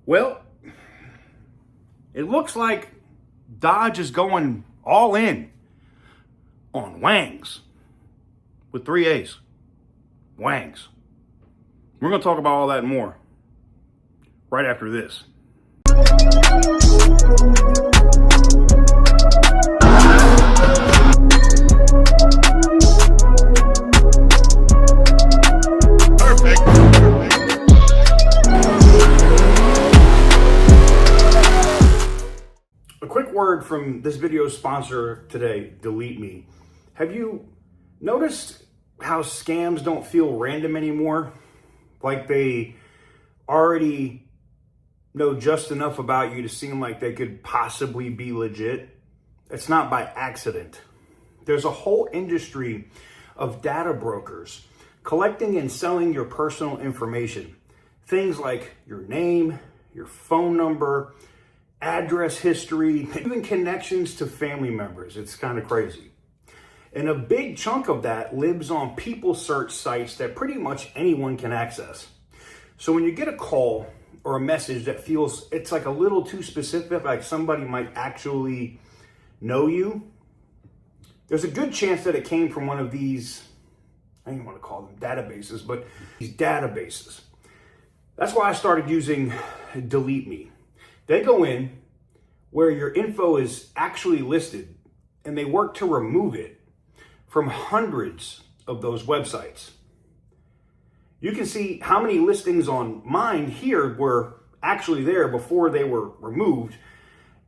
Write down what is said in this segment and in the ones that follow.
Well, it looks like Dodge is going all in on Wangs with 3 A's. Wangs. We're going to talk about all that and more right after this. A quick word from this video's sponsor today, Delete Me. Have you noticed how scams don't feel random anymore? Like they already know just enough about you to seem like they could possibly be legit. It's not by accident. There's a whole industry of data brokers collecting and selling your personal information. Things like your name, your phone number, address history, even connections to family members. It's kind of crazy. And a big chunk of that lives on people search sites that pretty much anyone can access. So when you get a call or a message that feels it's like a little too specific, like somebody might actually know you, there's a good chance that it came from one of these, I don't even want to call them databases, but these databases. That's why I started using Delete Me. They go in where your info is actually listed and they work to remove it from hundreds of those websites. You can see how many listings on mine here were actually there before they were removed.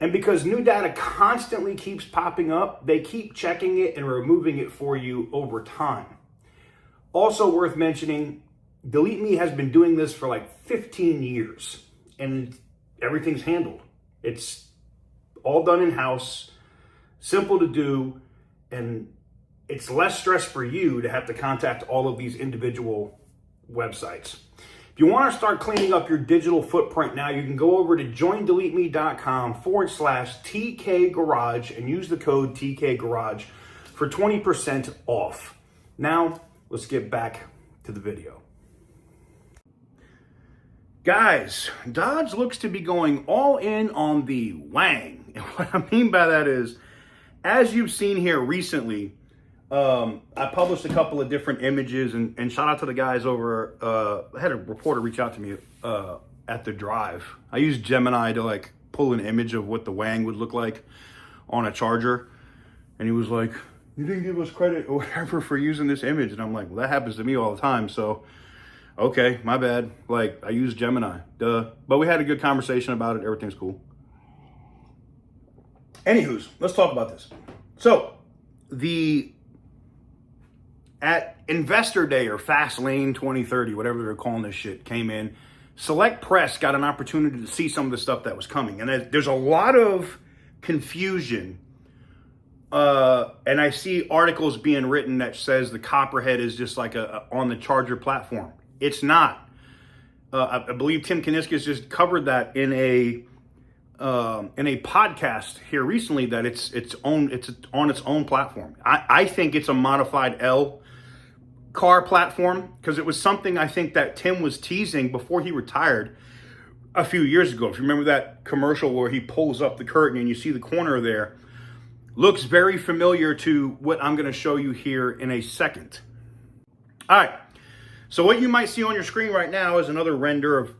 And because new data constantly keeps popping up, they keep checking it and removing it for you over time. Also worth mentioning, Delete Me has been doing this for like 15 years and everything's handled. It's all done in-house, simple to do, and it's less stress for you to have to contact all of these individual websites. If you want to start cleaning up your digital footprint now, you can go over to joindeleteme.com/TK Garage and use the code TK Garage for 20% off. Now, let's get back to the video. Guys, Dodge looks to be going all in on the Wang. And what I mean by that is, as you've seen here recently, I published a couple of different images and shout out to the guys over, I had a reporter reach out to me at the drive. I used Gemini to like pull an image of what the Wang would look like on a charger. And he was like, you didn't give us credit or whatever for using this image. And I'm like, well, that happens to me all the time. So, okay, my bad. Like, I used Gemini, duh. But we had a good conversation about it. Everything's cool. Anywho's, let's talk about this. So, at Investor Day or Fast Lane 2030, whatever they're calling this shit, came in. Select Press got an opportunity to see some of the stuff that was coming. And there's a lot of confusion. And I see articles being written that says the Copperhead is just like on the Charger platform. It's not. I believe Tim Kaniskis just covered that in a podcast here recently that it's on its own platform. I think it's a modified L car platform because it was something I think that Tim was teasing before he retired a few years ago. If you remember that commercial where he pulls up the curtain and you see the corner there, looks very familiar to what I'm going to show you here in a second. All right. So what you might see on your screen right now is another render of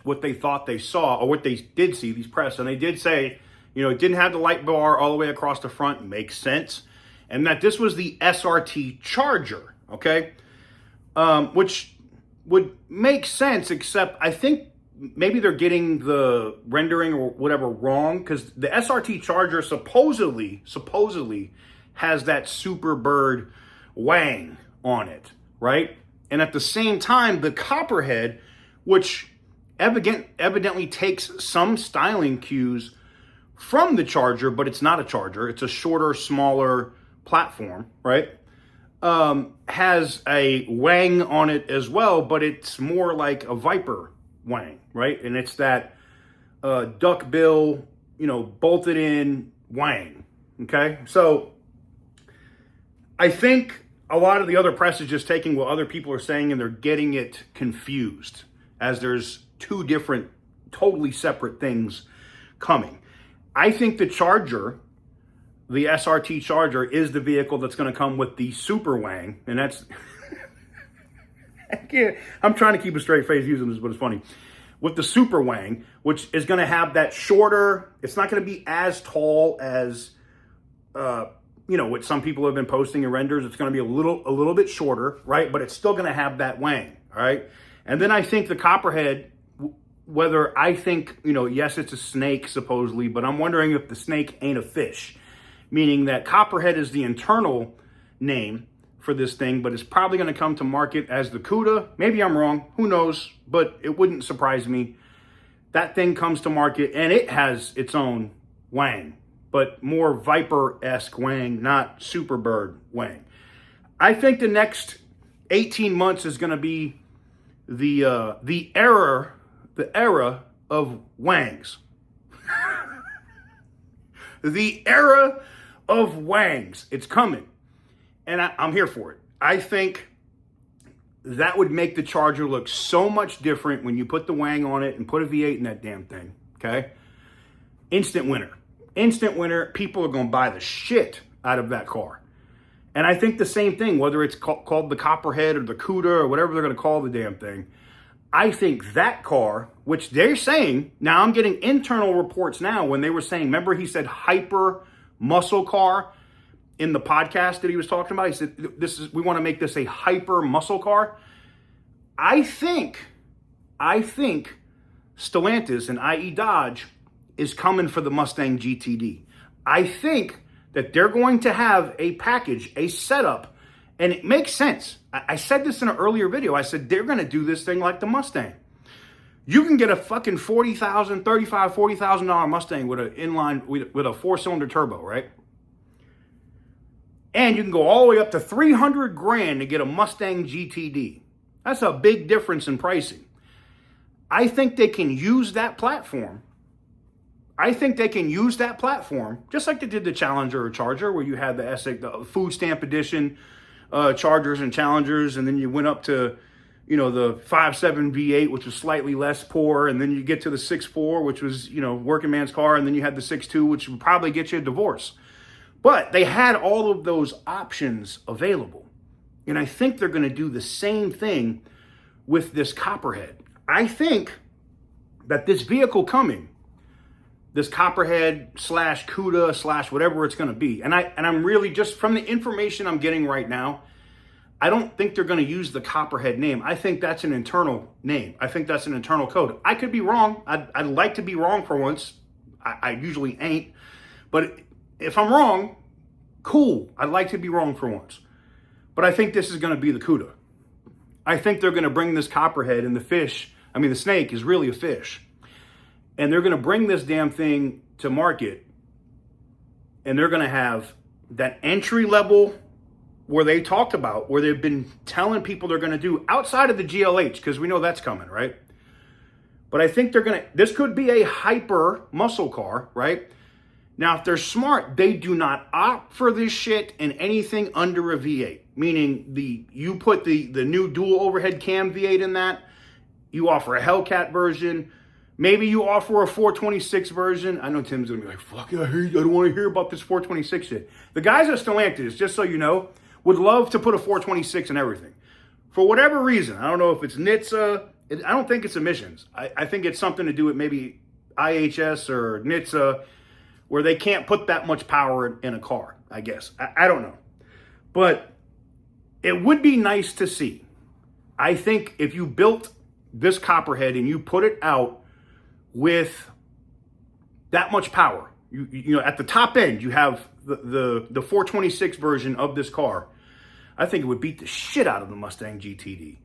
what they thought they saw, or what they did see, these press. And they did say, you know, it didn't have the light bar all the way across the front. Makes sense. And that this was the SRT Charger, okay? Which would make sense, except I think maybe they're getting the rendering or whatever wrong, because the SRT Charger supposedly has that Super Bird Wang on it, right? And at the same time, the Copperhead, which evidently takes some styling cues from the Charger, but it's not a Charger. It's a shorter, smaller platform, right? Has a Wang on it as well, but it's more like a Viper Wang, right? And it's that duck bill, you know, bolted in Wang, okay? So I think a lot of the other press is just taking what other people are saying and they're getting it confused, as there's two different totally separate things coming. I think the Charger, the SRT Charger, is the vehicle that's going to come with the Super Wang, and that's I'm trying to keep a straight face using this, but it's funny. With the Super Wang, which is going to have that shorter, it's not going to be as tall as, what some people have been posting in renders. It's going to be a little bit shorter, right? But it's still going to have that Wang, all right? And then I think the Copperhead, whether I think, yes, it's a snake supposedly, but I'm wondering if the snake ain't a fish, meaning that Copperhead is the internal name for this thing, but it's probably going to come to market as the CUDA. Maybe I'm wrong. Who knows? But it wouldn't surprise me. That thing comes to market and it has its own Wang, but more Viper-esque Wang, not Superbird Wang. I think the next 18 months is going to be the era of Wangs. The era of Wangs. It's coming. And I'm here for it. I think that would make the Charger look so much different when you put the Wang on it and put a V8 in that damn thing, okay? Instant winner. Instant winner. People are going to buy the shit out of that car. And I think the same thing, whether it's called the Copperhead or the CUDA or whatever they're going to call the damn thing, I think that car, which they're saying, now I'm getting internal reports now when they were saying, remember he said hyper muscle car in the podcast that he was talking about? He said, we want to make this a hyper muscle car. I think Stellantis and i.e. Dodge is coming for the Mustang GTD. I think that they're going to have a package, a setup, and it makes sense. I said this in an earlier video. I said, they're going to do this thing like the Mustang. You can get a fucking $40,000 Mustang with an inline, with a 4-cylinder turbo, right? And you can go all the way up to $300,000 to get a Mustang GTD. That's a big difference in pricing. I think they can use that platform. Just like they did the Challenger or Charger, where you had the food stamp edition Chargers and Challengers, and then you went up to, the 5.7 V8, which was slightly less poor, and then you get to the 6.4, which was, working man's car, and then you had the 6.2, which would probably get you a divorce. But they had all of those options available. And I think they're going to do the same thing with this Copperhead. I think that this vehicle coming, this Copperhead / CUDA / whatever it's going to be, and I'm really, just from the information I'm getting right now, I don't think they're going to use the Copperhead name. I think that's an internal name. I think that's an internal code. I could be wrong. I'd like to be wrong for once. I usually ain't. But if I'm wrong, cool. I'd like to be wrong for once. But I think this is going to be the CUDA. I think they're going to bring this Copperhead, and the snake is really a fish. And they're going to bring this damn thing to market, and they're going to have that entry level where they talked about, where they've been telling people they're going to do outside of the GLH, because we know that's coming, right? But I think this could be a hyper muscle car, right? Now, if they're smart, they do not opt for this shit in anything under a V8, meaning you put the new dual overhead cam V8 in that, you offer a Hellcat version, maybe you offer a 426 version. I know Tim's going to be like, fuck it, I don't want to hear about this 426 shit. The guys at Stellantis, just so you know, would love to put a 426 in everything. For whatever reason, I don't know if it's NHTSA, I don't think it's emissions. I think it's something to do with maybe IHS or NHTSA, where they can't put that much power in a car, I guess. I don't know. But it would be nice to see. I think if you built this Copperhead and you put it out with that much power, at the top end, you have the 426 version of this car, I think it would beat the shit out of the Mustang GTD.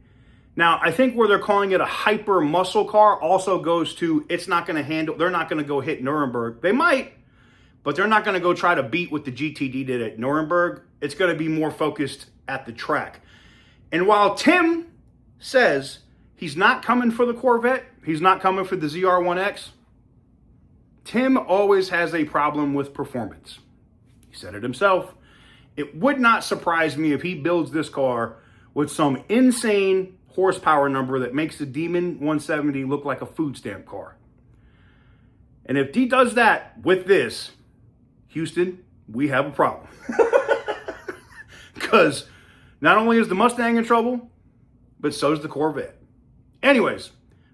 Now, I think where they're calling it a hyper muscle car also goes to, they're not going to go hit Nuremberg. They might, but they're not going to go try to beat what the GTD did at Nuremberg. It's going to be more focused at the track. And while Tim says he's not coming for the Corvette, he's not coming for the ZR1X, Tim always has a problem with performance. He said it himself. It would not surprise me if he builds this car with some insane horsepower number that makes the Demon 170 look like a food stamp car. And if he does that with this, Houston, we have a problem. Because not only is the Mustang in trouble, but so is the Corvette. Anyways,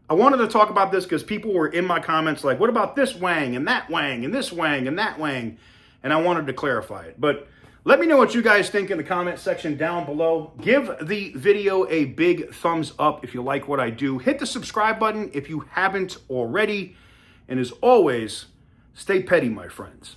I wanted to talk about this because people were in my comments like, what about this Wang and that Wang and this Wang and that Wang? And I wanted to clarify it. But let me know what you guys think in the comment section down below. Give the video a big thumbs up if you like what I do. Hit the subscribe button if you haven't already. And as always, stay petty, my friends.